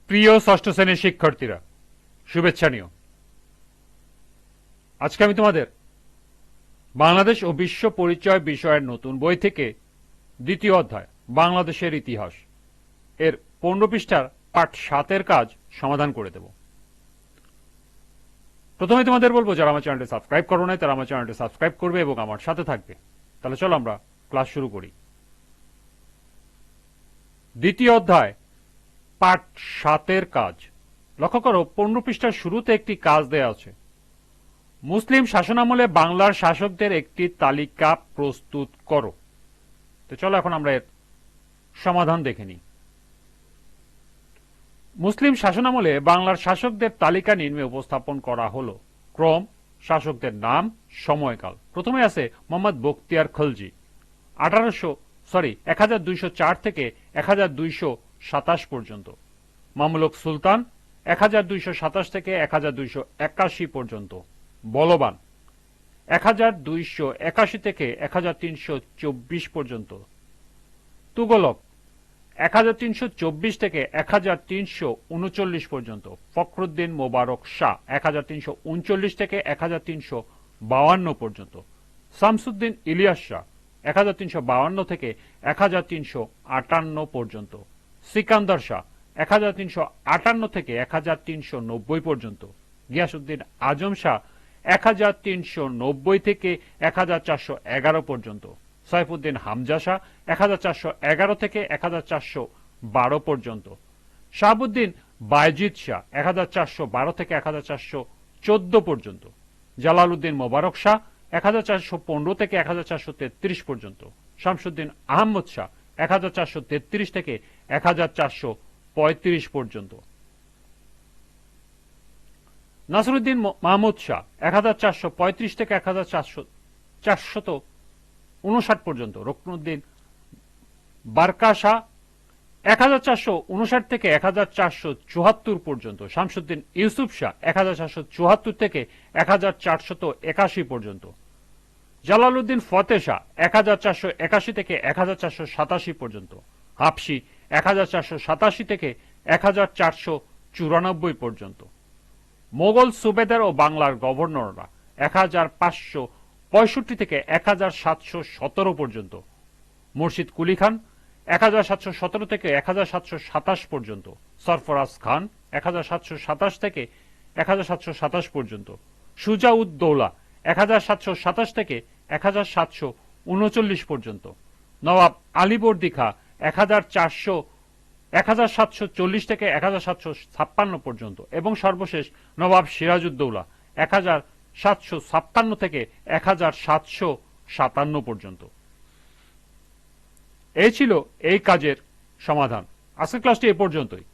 প্রিয় ষষ্ঠ শ্রেণীর শিক্ষার্থীরা, শুভেচ্ছা নিও। আজকে আমি তোমাদের বাংলাদেশ ও বিশ্ব পরিচয় বিষয়ের নতুন বই থেকে দ্বিতীয় অধ্যায় বাংলাদেশের ইতিহাস এর 15 পৃষ্ঠার পাঠ 7 কাজ সমাধান করে দেব। প্রথমে তোমাদের বলবো, যারা আমার চ্যানেলটি সাবস্ক্রাইব করো নাই তারা আমার চ্যানেলটি সাবস্ক্রাইব করবে এবং আমার সাথে থাকবে। তাহলে চলো আমরা ক্লাস শুরু করি। দ্বিতীয় অধ্যায় পাঠ 7 কাজ। লক্ষ্য করো, 15 পৃষ্ঠার শুরুতে একটি কাজ দেয়া আছে। মুসলিম শাসনামলে বাংলার শাসকদের একটি তালিকা প্রস্তুত করো। তো চলো এখন আমরা এর সমাধান দেখে নিই। মুসলিম শাসনামলে বাংলার শাসকদের তালিকা নিম্নে উপস্থাপন করা হলো। ক্রম, শাসকদের নাম, সময়কাল। প্রথমে আছে মোহাম্মদ বখতিয়ার খলজি, 1204 থেকে 1227 পর্যন্ত। মামলুক সুলতান, 1227 থেকে 1281 পর্যন্ত। বলবান, 1281 থেকে 1324 পর্যন্ত। তুগলক, 1324 থেকে 1339 পর্যন্ত। ফখরুদ্দিন মোবারক শাহ, 1339 থেকে 1352 পর্যন্ত। শামসুদ্দিন ইলিয়াস শাহ, 1352 থেকে 1358 পর্যন্ত। সিকান্দার শাহ, 1358 থেকে 1390 পর্যন্ত। গিয়াসউদ্দিন আজম শাহ, 1390 থেকে 1411 পর্যন্ত। সাইফুদ্দিন হামজা শাহ, 1411 থেকে 1412 পর্যন্ত। শাহাবুদ্দিন বায়জিদ শাহ, 1412 থেকে 1414 পর্যন্ত। জালালউদ্দিন মোবারক শাহ, 1415 থেকে 1433 পর্যন্ত। শামসুদ্দিন আহমদ শাহ, 1433 থেকে 1435 পর্যন্ত। নাসিরউদ্দিন মাহমুদ শাহ, 1435 থেকে 1459 পর্যন্ত। রুকনুদ্দিন বারকা শাহ, 1459 থেকে 1474 পর্যন্ত। শামসুদ্দিন ইউসুফ শাহ, 1474 থেকে 1481 পর্যন্ত। জালালউদ্দিন ফতেহ শাহ, 1481 থেকে 1487 পর্যন্ত। হাফসি, 1487 থেকে 1494 পর্যন্ত। মোগল সুবেদার ও বাংলার গভর্নররা 1565 থেকে 1717 পর্যন্ত। মুর্শিদ কুলি খান, 1717 থেকে 1727 পর্যন্ত। সরফরাজ খান, 1727 থেকে 1727 পর্যন্ত। সুজাউদ্দৌলা, 1727 থেকে 1739 পর্যন্ত। নবাব আলীবর্দী খাঁ, 1740 থেকে 1756 পর্যন্ত। এবং সর্বশেষ নবাব সিরাজউদ্দৌলা, 1757 থেকে 1757 পর্যন্ত। এই ছিল এই কাজের সমাধান। আজকের ক্লাসটি এ পর্যন্তই।